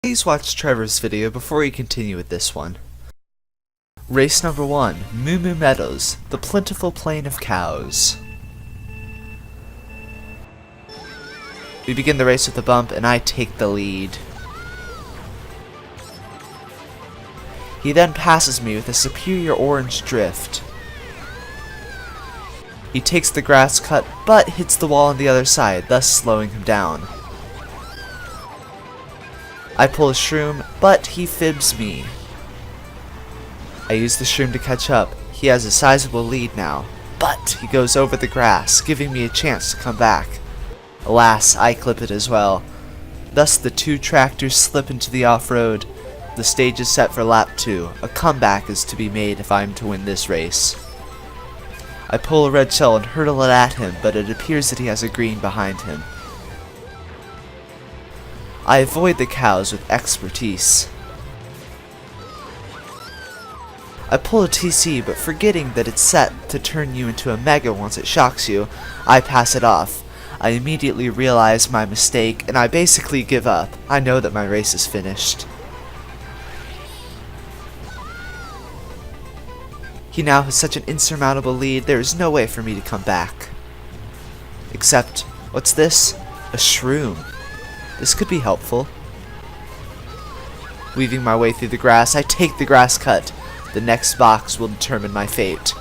Please watch Trevor's video before you continue with this one. Race number 1, Moo Moo Meadows, the plentiful plain of cows. We begin the race with a bump and I take the lead. He then passes me with a superior orange drift. He takes the grass cut but hits the wall on the other side, thus slowing him down. I pull a shroom, but he fibs me. I use the shroom to catch up. He has a sizable lead now, but he goes over the grass, giving me a chance to come back. Alas, I clip it as well. Thus the two tractors slip into the off-road. The stage is set for lap 2. A comeback is to be made if I am to win this race. I pull a red shell and hurtle it at him, but it appears that he has a green behind him. I avoid the cows with expertise. I pull a TC, but forgetting that it's set to turn you into a mega once it shocks you, I pass it off. I immediately realize my mistake, and I basically give up. I know that my race is finished. He now has such an insurmountable lead, there is no way for me to come back. Except, what's this? A shroom. This could be helpful. Weaving my way through the grass, I take the grass cut. The next box will determine my fate.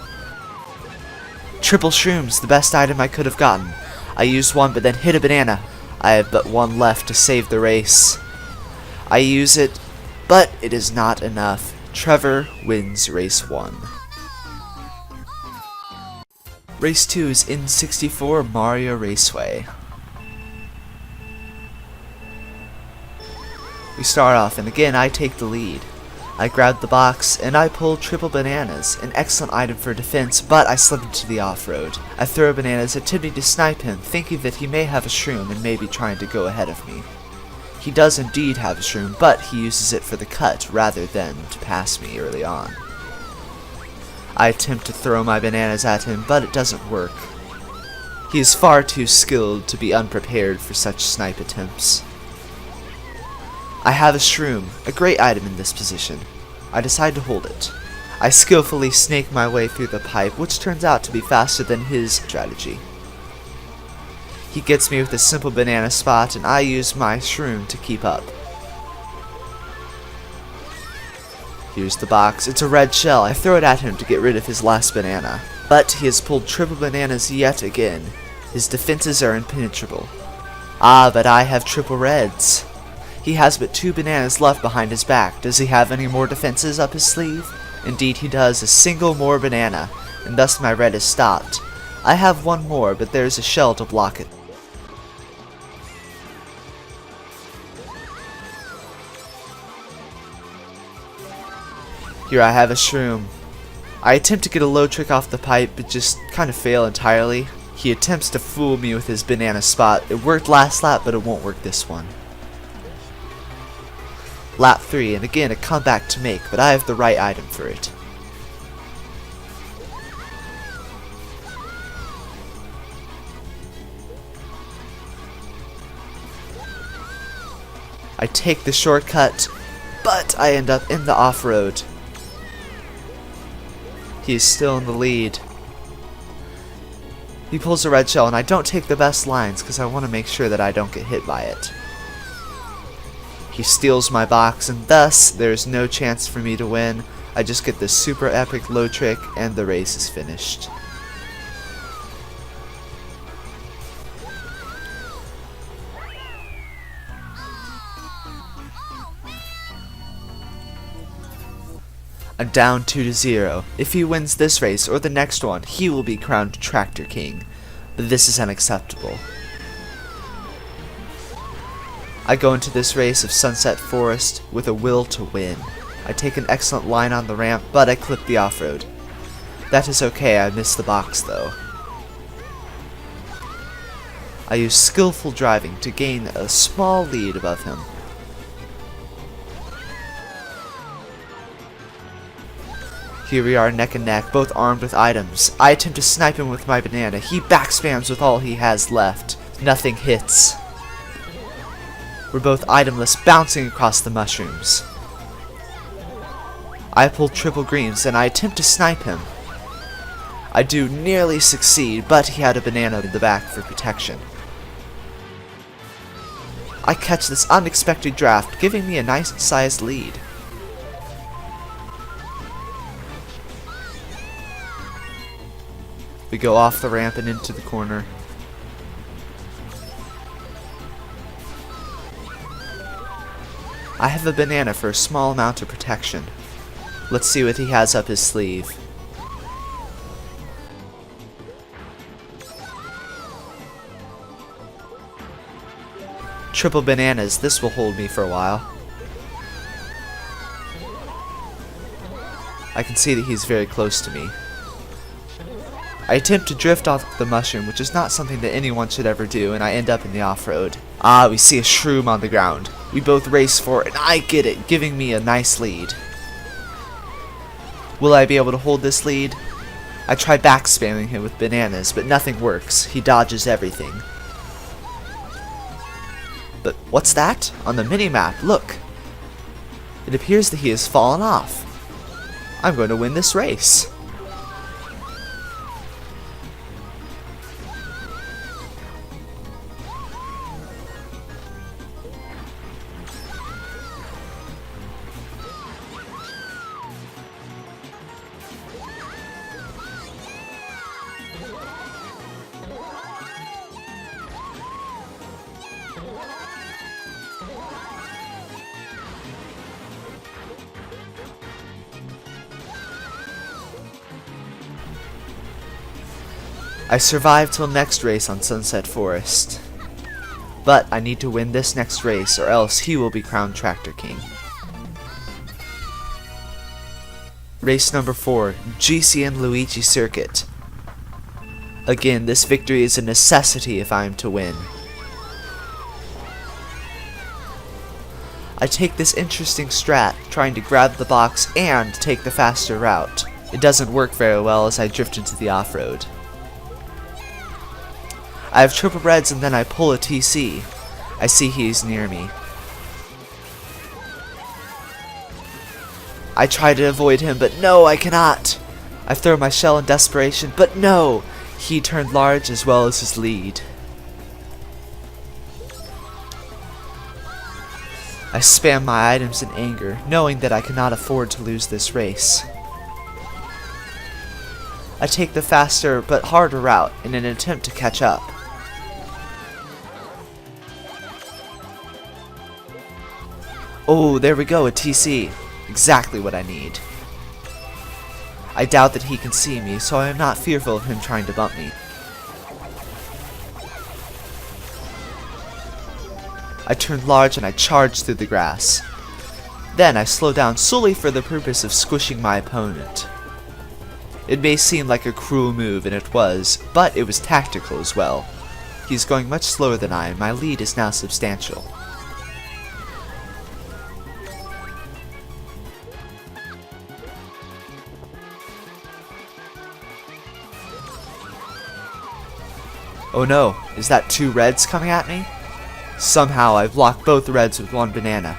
Triple shrooms, the best item I could have gotten. I used one but then hit a banana. I have but one left to save the race. I use it, but it is not enough. Trevor wins race 1. Race 2 is N64 Mario Raceway. We start off, and again I take the lead. I grab the box, and I pull triple bananas, an excellent item for defense, but I slip into the off-road. I throw bananas, attempting to snipe him, thinking that he may have a shroom and may be trying to go ahead of me. He does indeed have a shroom, but he uses it for the cut rather than to pass me early on. I attempt to throw my bananas at him, but it doesn't work. He is far too skilled to be unprepared for such snipe attempts. I have a shroom, a great item in this position. I decide to hold it. I skillfully snake my way through the pipe, which turns out to be faster than his strategy. He gets me with a simple banana spot, and I use my shroom to keep up. Here's the box. It's a red shell. I throw it at him to get rid of his last banana. But he has pulled triple bananas yet again. His defenses are impenetrable. Ah, but I have triple reds. He has but 2 bananas left behind his back. Does he have any more defenses up his sleeve? Indeed he does, a single more banana, and thus my red is stopped. I have one more, but there's a shell to block it. Here I have a shroom. I attempt to get a low trick off the pipe, but just kind of fail entirely. He attempts to fool me with his banana spot. It worked last lap, but it won't work this one. Lap 3, and again a comeback to make, but I have the right item for it. I take the shortcut, but I end up in the off-road. He is still in the lead. He pulls a red shell, and I don't take the best lines because I want to make sure that I don't get hit by it. He steals my box, and thus there is no chance for me to win. I just get this super epic low trick, and the race is finished. I'm down 2-0. If he wins this race or the next one, he will be crowned Tractor King. But this is unacceptable. I go into this race of Sunset Forest with a will to win. I take an excellent line on the ramp, but I clip the off-road. That is okay, I miss the box though. I use skillful driving to gain a small lead above him. Here we are neck and neck, both armed with items. I attempt to snipe him with my banana. He backspams with all he has left. Nothing hits. We're both itemless, bouncing across the mushrooms. I pull triple greens and I attempt to snipe him. I do nearly succeed, but he had a banana in the back for protection. I catch this unexpected draft, giving me a nice sized lead. We go off the ramp and into the corner. I have a banana for a small amount of protection. Let's see what he has up his sleeve. Triple bananas, this will hold me for a while. I can see that he's very close to me. I attempt to drift off the mushroom, which is not something that anyone should ever do, and I end up in the off-road. We see a shroom on the ground. We both race for it, and I get it, giving me a nice lead. Will I be able to hold this lead? I try back spamming him with bananas, but nothing works. He dodges everything. But what's that? On the mini-map, look! It appears that he has fallen off. I'm going to win this race. I survived till next race on Sunset Forest. But I need to win this next race or else he will be crowned Tractor King. Race number 4, GC and Luigi Circuit. Again, this victory is a necessity if I am to win. I take this interesting strat, trying to grab the box and take the faster route. It doesn't work very well as I drift into the off-road. I have triple reds and then I pull a TC. I see he's near me. I try to avoid him, but no, I cannot. I throw my shell in desperation, but no! He turned large as well as his lead. I spam my items in anger, knowing that I cannot afford to lose this race. I take the faster but harder route in an attempt to catch up. Oh, there we go, a TC. Exactly what I need. I doubt that he can see me, so I am not fearful of him trying to bump me. I turn large and I charge through the grass. Then I slow down solely for the purpose of squishing my opponent. It may seem like a cruel move, and it was, but it was tactical as well. He's going much slower than I, and my lead is now substantial. Oh no, is that 2 reds coming at me? Somehow I block both reds with 1 banana.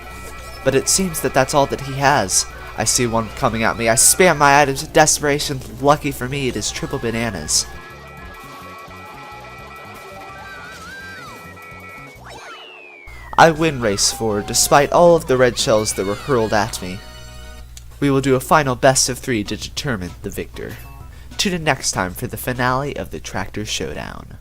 But it seems that that's all that he has. I see one coming at me. I spam my items in desperation. Lucky for me, it is triple bananas. I win race 4 despite all of the red shells that were hurled at me. We will do a final best of 3 to determine the victor. Tune in next time for the finale of the Tractor Showdown.